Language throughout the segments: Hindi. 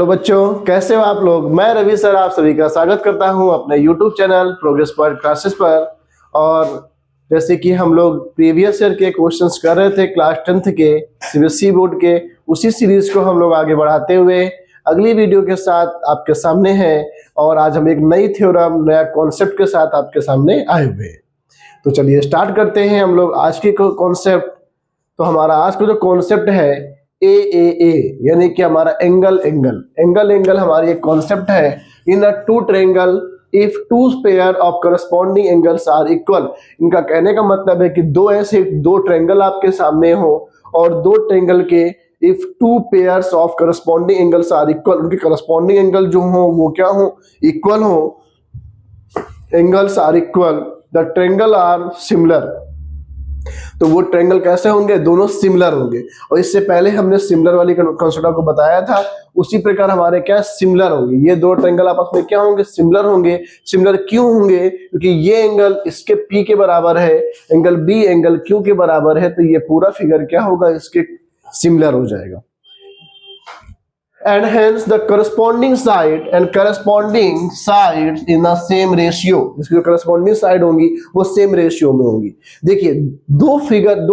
तो बच्चों कैसे हो आप लोग। मैं रवि सर आप सभी का स्वागत करता हूं अपने YouTube channel progress point classes पर। और जैसे कि हम लोग प्रीवियस ईयर के क्वेश्चंस कर रहे थे क्लास 10th के CBSE बोर्ड के, उसी सीरीज को हम लोग आगे बढ़ाते हुए अगली वीडियो के साथ आपके सामने हैं। और आज हम एक नई थ्योरम नया कॉन्सेप्ट के साथ आपके सामने आए हुए हैं। तो चलिए स्टार्ट करते हैं हम लोग आज की कॉन्सेप्ट। तो हमारा आज का जो कॉन्सेप्ट है ए यानी कि हमारा एंगल हमारी एक कॉन्सेप्ट है। In uh two triangle if two pair of corresponding angles are equal. इनका कहने का मतलब है कि दो ट्रायंगल आपके सामने हो और दो ट्रायंगल के if two pairs of corresponding angles are equal, उनके करस्पॉन्डिंग एंगल जो हो वो क्या हो, इक्वल हो। Angles are equal, the triangle are similar. तो वो ट्रायंगल कैसे होंगे, दोनों सिमिलर होंगे। और इससे पहले हमने सिमिलर वाली कॉन्सेप्ट आपको बताया था, उसी प्रकार हमारे क्या सिमिलर होंगे। ये दो ट्रायंगल आपस में क्या होंगे, सिमिलर होंगे। सिमिलर क्यों होंगे, क्योंकि ये एंगल इसके P के बराबर है, एंगल B एंगल Q के बराबर है, तो ये पूरा फिगर क्या होगा, इसके सिमिलर हो जाएगा। And hence the corresponding side in the same ratio, इसकी जो corresponding side होंगी वो सेम रेशियो में होंगी। देखिए दो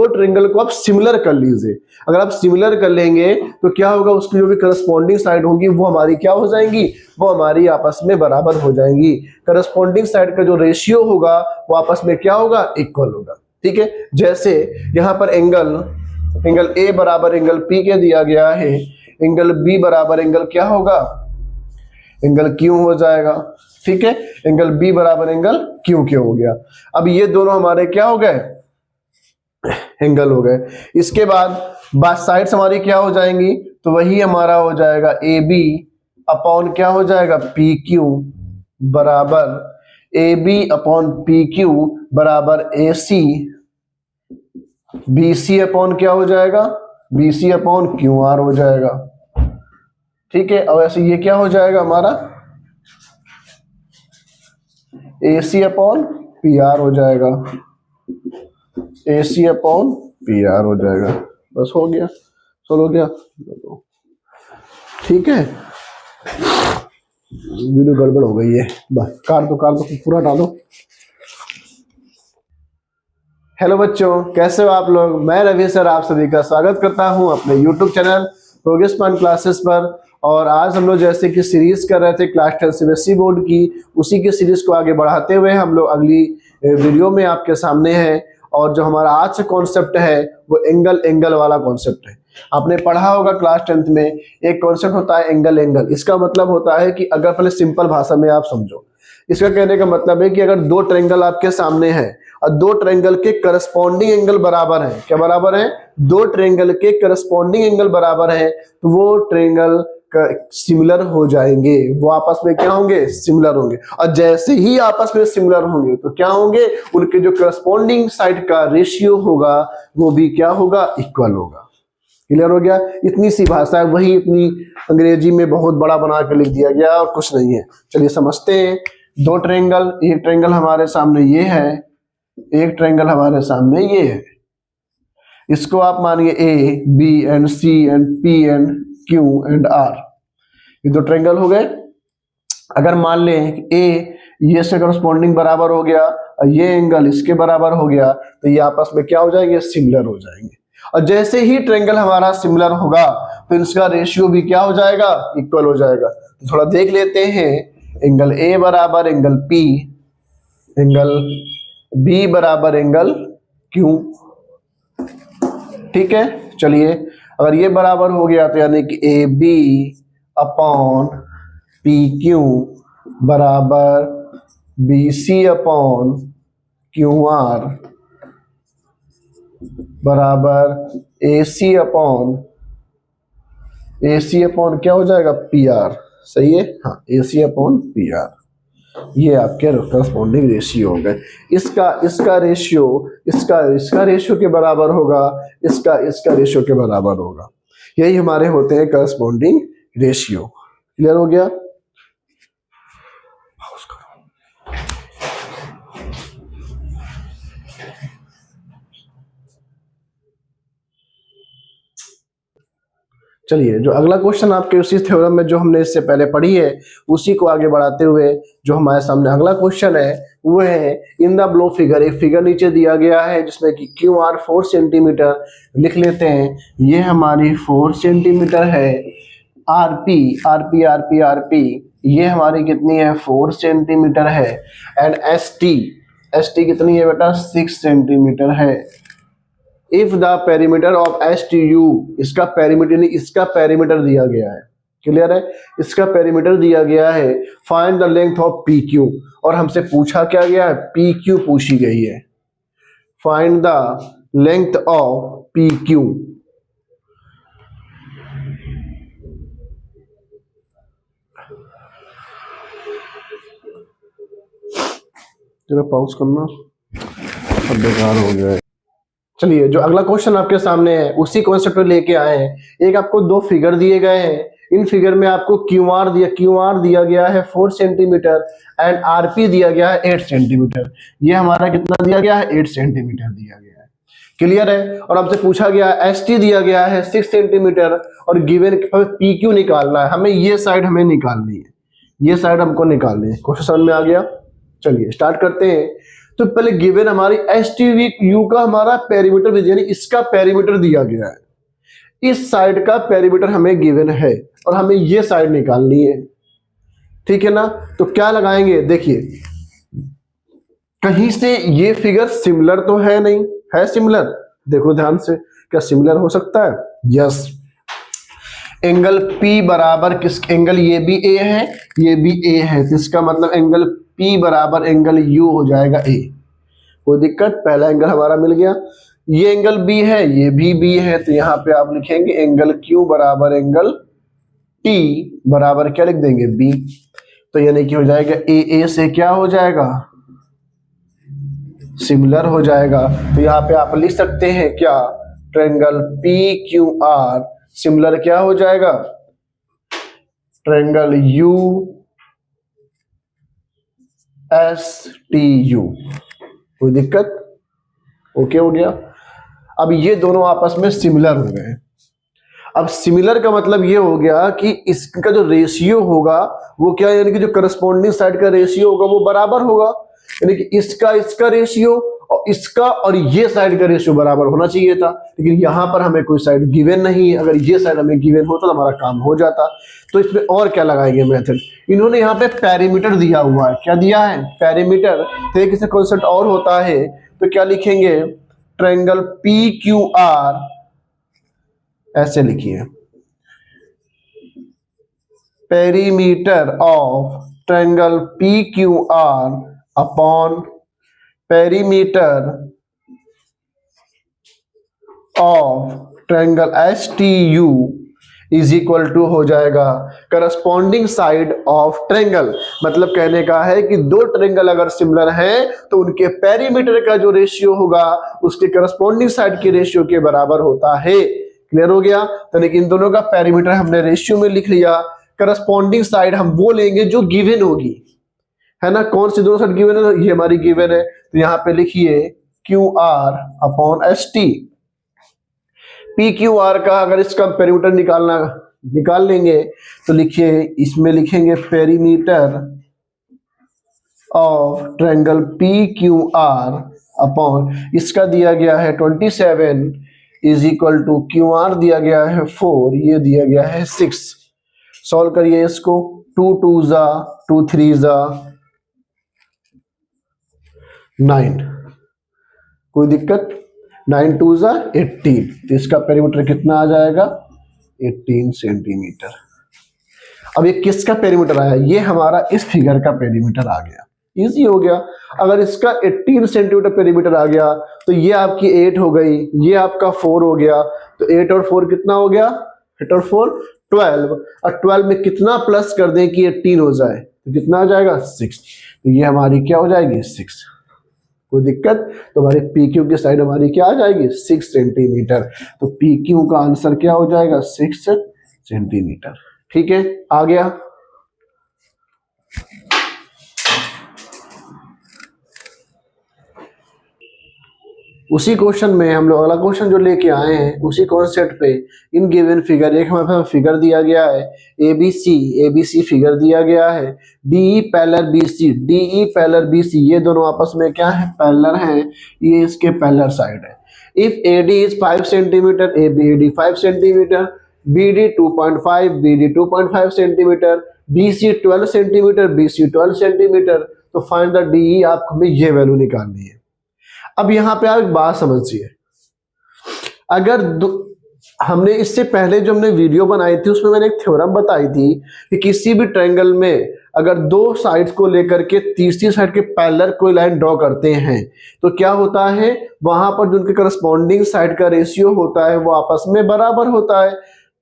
ट्रायंगल को आप सिमिलर कर लीजिए। अगर आप सिमिलर कर लेंगे तो क्या होगा, उसकी जो भी करस्पॉन्डिंग साइड होंगी वो हमारी क्या हो जाएंगी, वो हमारी आपस में बराबर हो जाएंगी। करस्पॉन्डिंग साइड का जो रेशियो होगा वो आपस में क्या होगा, इक्वल होगा। ठीक है, जैसे यहाँ पर एंगल ए बराबर एंगल P के दिया गया है, एंगल B बराबर एंगल क्या होगा, एंगल Q हो जाएगा। ठीक है, एंगल B बराबर एंगल Q हो गया। अब ये दोनों हमारे क्या हो गए, एंगल हो गए। इसके बाद साइड्स हमारी क्या हो जाएंगी, तो वही हमारा हो जाएगा AB अपॉन क्या हो जाएगा, PQ बराबर AB अपॉन PQ बराबर AC BC अपॉन क्या हो जाएगा, BC अपॉन QR हो जाएगा। ठीक है, और ऐसे ये क्या हो जाएगा हमारा, AC अपॉन PR हो जाएगा, AC अपॉन PR हो जाएगा। बस हो गया, चलो गया। ठीक है, वीडियो गड़बड़ हो गई है, बस काट दो पूरा डालो। हेलो बच्चों, कैसे हो आप लोग। मैं रवि सर आप सभी का स्वागत करता हूं अपने YouTube channel progress point classes पर। और आज हम लोग जैसे कि सीरीज कर रहे थे क्लास 10 CBSE बोर्ड की, उसी की सीरीज को आगे बढ़ाते हुए हम लोग अगली वीडियो में आपके सामने हैं। और जो हमारा आज से कॉन्सेप्ट है वो एंगल वाला कॉन्सेप्ट है। आपने पढ़ा होगा क्लास 10th में एक कॉन्सेप्ट होता है एंगल। इसका मतलब होता है कि अगर पहले सिंपल भाषा में आप समझो, इसका कहने का मतलब है कि अगर दो ट्रायंगल आपके सामने है और दो ट्रायंगल के करस्पॉन्डिंग एंगल बराबर है, क्या बराबर है, दो ट्रायंगल के करस्पॉन्डिंग एंगल बराबर है, तो वो ट्रायंगल सिमिलर हो जाएंगे। वो आपस में क्या होंगे, सिमिलर होंगे। और जैसे ही आपस में सिमिलर होंगे तो क्या होंगे, उनके जो करस्पॉन्डिंग साइड का रेशियो होगा वो भी क्या होगा, इक्वल होगा। क्लियर हो गया। इतनी सी भाषा है, वही इतनी अंग्रेजी में बहुत बड़ा बना के लिख दिया गया और कुछ नहीं है। चलिए समझते हैं। दो ट्रायंगल, एक ट्रायंगल हमारे सामने ये है, एक ट्रायंगल हमारे सामने ये है। इसको आप मानिए A, B and C and P and Q and R, ये दो ट्रायंगल हो गए। अगर मान लें A ये से करस्पॉन्डिंग बराबर हो गया और ये एंगल इसके बराबर हो गया, तो ये आपस में क्या हो जाएंगे, सिमिलर हो जाएंगे। और जैसे ही ट्रायंगल हमारा सिमिलर होगा तो इसका रेशियो भी क्या हो जाएगा, इक्वल हो जाएगा। तो थोड़ा देख लेते हैं। एंगल A बराबर एंगल P, एंगल B बराबर एंगल Q। ठीक है, चलिए अगर ये बराबर हो गया तो यानी कि AB अपॉन PQ बराबर BC अपॉन QR बराबर AC अपॉन क्या हो जाएगा, PR। सही है, हाँ, AC अपॉन PR। ये आपके करस्पॉन्डिंग रेशियो हो गए। इसका रेशियो के बराबर होगा, इसका रेशियो के बराबर होगा। यही हमारे होते हैं करस्पॉन्डिंग रेशियो। क्लियर हो गया। चलिए, जो अगला क्वेश्चन आपके उसी थ्योरम में जो हमने इससे पहले पढ़ी है उसी को आगे बढ़ाते हुए जो हमारे सामने अगला क्वेश्चन है वो है इन द ब्लो फिगर। एक फिगर नीचे दिया गया है जिसमें कि क्यू आर 4 सेंटीमीटर लिख लेते हैं। ये हमारी 4 सेंटीमीटर है। आरपी आरपी आरपी आरपी ये हमारी कितनी है 4 सेंटीमीटर है। एंड एस टी कितनी है बेटा 6 सेंटीमीटर है। If the perimeter of S T U, इसका पेरीमीटर नहीं इसका पेरीमीटर दिया गया है। क्लियर है, इसका पेरीमीटर दिया गया है। Find the length of P Q, और हमसे पूछा क्या गया है पी क्यू पूछी गई है। Find the length of P Q. जरा पॉज करना, अब बेकार हो गया है। चलिए, जो अगला क्वेश्चन आपके सामने है उसी कॉन्सेप्ट पे लेके आए हैं। एक आपको दो फिगर दिए गए हैं। इन फिगर में आपको क्यू आर दिया गया है 4 सेंटीमीटर एंड आरपी दिया गया है 8 सेंटीमीटर। ये हमारा कितना दिया गया है 8 सेंटीमीटर दिया गया है। क्लियर है। और हमसे पूछा गया एस टी दिया गया है 6 सेंटीमीटर और गिवन पी क्यू निकालना है। हमें ये साइड हमें निकालनी है, ये साइड हमको निकालनी है। क्वेश्चन समझ में आ गया। चलिए स्टार्ट करते हैं। तो पहले गिवन हमारी एस टी वी यू का हमारा पेरीमीटर यानी इसका पेरीमीटर दिया गया है। इस साइड का पेरीमीटर हमें गिवन है और हमें ये साइड निकालनी है। ठीक है ना। तो क्या लगाएंगे, देखिए कहीं से ये फिगर सिमिलर तो है नहीं, है सिमिलर, देखो ध्यान से, क्या सिमिलर हो सकता है? यस। एंगल P बराबर किस, एंगल ये भी A है ये भी A है, तो इसका मतलब एंगल P बराबर एंगल U हो जाएगा A। कोई दिक्कत, पहला एंगल हमारा मिल गया। ये एंगल B है ये भी B है, तो यहाँ पे आप लिखेंगे एंगल Q बराबर एंगल T बराबर क्या लिख देंगे B। तो यानी कि हो जाएगा A से क्या हो जाएगा सिमिलर हो जाएगा। तो यहाँ पे आप लिख सकते हैं क्या, ट्रायंगल PQR सिमिलर क्या हो जाएगा, ट्रायंगल USTU। कोई दिक्कत, ओके हो गया। अब ये दोनों आपस में सिमिलर हो गए। अब सिमिलर का मतलब ये हो गया कि इसका जो रेशियो होगा वो क्या, यानी कि जो करस्पॉन्डिंग साइड का रेशियो होगा वो बराबर होगा। यानी कि इसका रेशियो और इसका और ये साइड का रेशियो बराबर होना चाहिए था, लेकिन यहां पर हमें कोई साइड गिवन नहीं है। अगर ये साइड हमें गिवन होता तो हमारा काम हो जाता। तो इसमें और क्या लगाएंगे मेथड, इन्होंने यहाँ पे पेरीमीटर दिया हुआ है। क्या दिया है, पेरीमीटर। तो एक इसका कॉन्सेप्ट और होता है, तो क्या लिखेंगे, ट्रायंगल PQR ऐसे लिखिए, perimeter of triangle PQR upon perimeter of triangle STU is equal to हो जाएगा करस्पॉन्डिंग साइड ऑफ ट्रायंगल। मतलब कहने का है कि दो ट्रायंगल अगर सिमिलर हैं तो उनके पेरीमीटर का जो रेशियो होगा उसके करस्पॉन्डिंग साइड के रेशियो के बराबर होता है। क्लियर हो गया। तो इन दोनों का पेरीमीटर हमने रेशियो में लिख लिया, करस्पॉन्डिंग साइड हम वो लेंगे जो गिवन होगी, है ना। कौन सी दोनों साइड गिवन है, ये हमारी गिवन है। तो यहाँ पे लिखिए QR अपॉन ST। PQR का अगर इसका पेरीमीटर निकाल लेंगे तो लिखिए, इसमें लिखेंगे perimeter of triangle PQR upon इसका दिया गया है 27 इज इक्वल टू QR दिया गया है 4, ये दिया गया है 6। सॉल्व करिए इसको, 2 2 जा 2 3 जा 9। कोई दिक्कत, 9 2 जा 18। तो इसका पेरीमीटर कितना आ जाएगा 18 सेंटीमीटर। अब ये किसका पेरीमीटर आया, ये हमारा इस फिगर का पेरीमीटर आ गया। इजी हो गया। अगर इसका 18 सेंटीमीटर पेरीमीटर आ गया तो ये आपकी 8 हो गई, ये आपका 4 हो गया। तो 8 और 4 कितना हो गया, 8 और 4 12। और 12 में कितना प्लस कर दें कि 18 हो जाए, तो कितना आ जाएगा 6। तो ये हमारी क्या हो जाएगी 6। कोई दिक्कत, तो हमारी PQ की साइड हमारी क्या आ जाएगी 6 सेंटीमीटर। तो PQ का आंसर क्या हो जाएगा 6 सेंटीमीटर। ठीक है, आ गया। उसी क्वेश्चन में हम लोग अगला क्वेश्चन जो लेके आए हैं उसी कॉन्सेप्ट पे, इन गिवन फिगर, एक हमारे पास फिगर दिया गया है एबीसी फिगर दिया गया है, D E parallel B C, D E parallel B C, ये दोनों आपस में क्या है, पैरेलल हैं, ये इसके पैरेलल साइड है। If A D is 5 centimetre, A B 5 centimetre, B D 2.5, B D 2.5 centimetre, B C 12 centimetre, B C 12 centimetre, तो फाइंड द डीई, आपको हमें ये वैल्यू निकालनी है। अब यहां पे आप एक बात समझिए, अगर हमने इससे पहले जो हमने वीडियो बनाई थी उसमें मैंने एक थ्योरम बताई थी कि किसी भी ट्रायंगल में अगर दो साइड्स को लेकर के तीसरी साइड के पैरेलल कोई लाइन ड्रॉ करते हैं तो क्या होता है, वहां पर जो उनके करस्पॉन्डिंग साइड का रेशियो होता है वो आपस में बराबर होता है।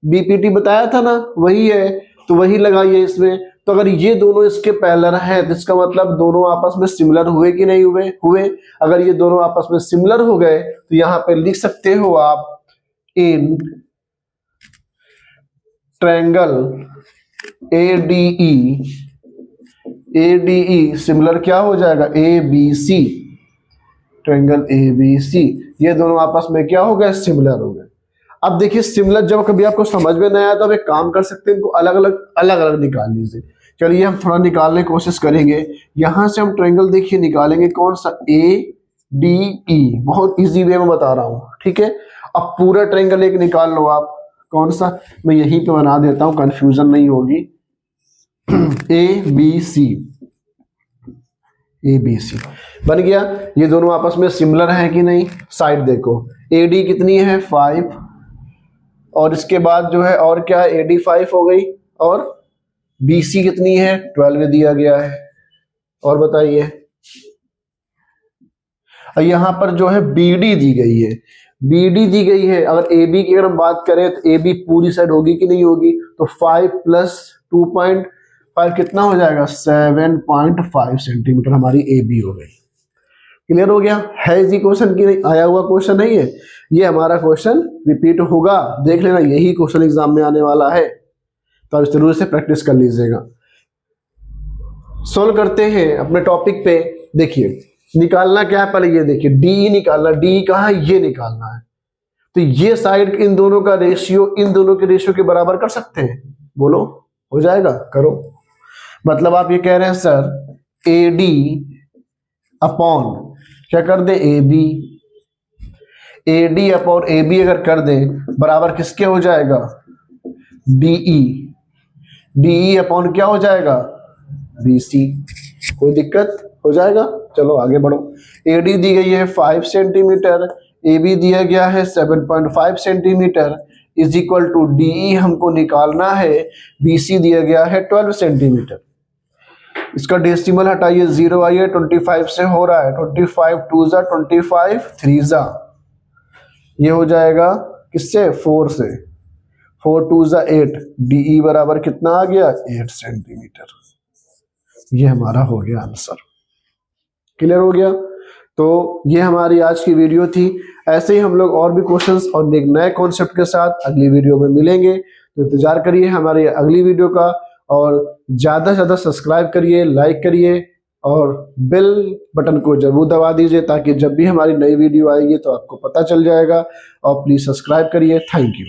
बीपीटी बताया था ना, वही है, तो वही लगाइए इसमें। तो अगर ये दोनों इसके पैरेलल हैं तो इसका मतलब दोनों आपस में सिमिलर हुए कि नहीं हुए। अगर ये दोनों आपस में सिमिलर हो गए तो यहां पे लिख सकते हो आप, इन ट्रायंगल एडीई सिमिलर क्या हो जाएगा, एबीसी, ट्रायंगल एबीसी, ये दोनों आपस में क्या हो गए, सिमिलर हो गए। अब देखिए सिमिलर जब कभी आपको समझ में नहीं आया तो आप एक काम कर सकते हैं, इनको अलग अलग निकाल लीजिए। चलिए हम थोड़ा निकालने की कोशिश करेंगे। यहां से हम ट्रायंगल देखिए निकालेंगे कौन सा, ए डी ई, बहुत इजी वे में बता रहा हूं, ठीक है। अब पूरा ट्रायंगल एक निकाल लो आप, कौन सा, मैं यहीं पे बना देता हूं, कंफ्यूजन नहीं होगी। ए बी सी बन गया। ये दोनों आपस में सिमिलर हैं कि नहीं, साइड देखो, ए डी कितनी है 5, और इसके बाद जो है और क्या है, एडी 5 हो गई, और बीसी कितनी है 12 दिया गया है। और बताइए, यहां पर जो है बीडी दी गई है, बीडी दी गई है। अगर ए बी की अगर हम बात करें तो ए बी पूरी साइड होगी कि नहीं होगी, तो 5 + 2.5 कितना हो जाएगा, 7.5 सेंटीमीटर हमारी ए बी हो गई। क्लियर हो गया है, इजी क्वेश्चन की नहीं, आया हुआ क्वेश्चन नहीं है ये, हमारा क्वेश्चन रिपीट होगा, देख लेना, यही क्वेश्चन एग्जाम में आने वाला है, तो आप जरूर से प्रैक्टिस कर लीजिएगा। सोल्व करते हैं अपने टॉपिक पे। देखिए निकालना क्या है, पहले ये देखिए, डी निकालना, डी कहाँ है, ये निकालना है। तो ये साइड इन दोनों का रेशियो इन दोनों के रेशियो के बराबर कर सकते हैं, बोलो हो जाएगा, करो। मतलब आप ये कह रहे हैं सर ए डी अपॉन क्या कर दे, A B, A D upon A B अगर कर दे बराबर किसके हो जाएगा, डीई, डीई अपॉन क्या हो जाएगा, बीसी। कोई दिक्कत हो जाएगा, चलो आगे बढ़ो। एडी दी गई है 5 सेंटीमीटर, ए बी दिया गया है 7.5 centimetre, is equal to D E हमको निकालना है, बीसी दिया गया है 12 सेंटीमीटर। इसका डेसिमल हटाइए, 0 आइए, 25 से हो रहा है, 25 2 जा 25 3 जा, ये हो जाएगा किससे, 4 से, 4 2 जा 8, डीई बराबर कितना आ गया, 8 सेंटीमीटर। ये हमारा हो गया आंसर। क्लियर हो गया। तो ये हमारी आज की वीडियो थी। ऐसे ही हम लोग और भी क्वेश्चंस और एक नए कॉन्सेप्ट के साथ अगली वीडियो में मिलेंगे, तो इंतजार करिए हमारी अगली वीडियो का, और ज़्यादा से ज़्यादा सब्सक्राइब करिए, लाइक करिए, और बेल बटन को जरूर दबा दीजिए ताकि जब भी हमारी नई वीडियो आएगी तो आपको पता चल जाएगा। और प्लीज़ सब्सक्राइब करिए। Thank you.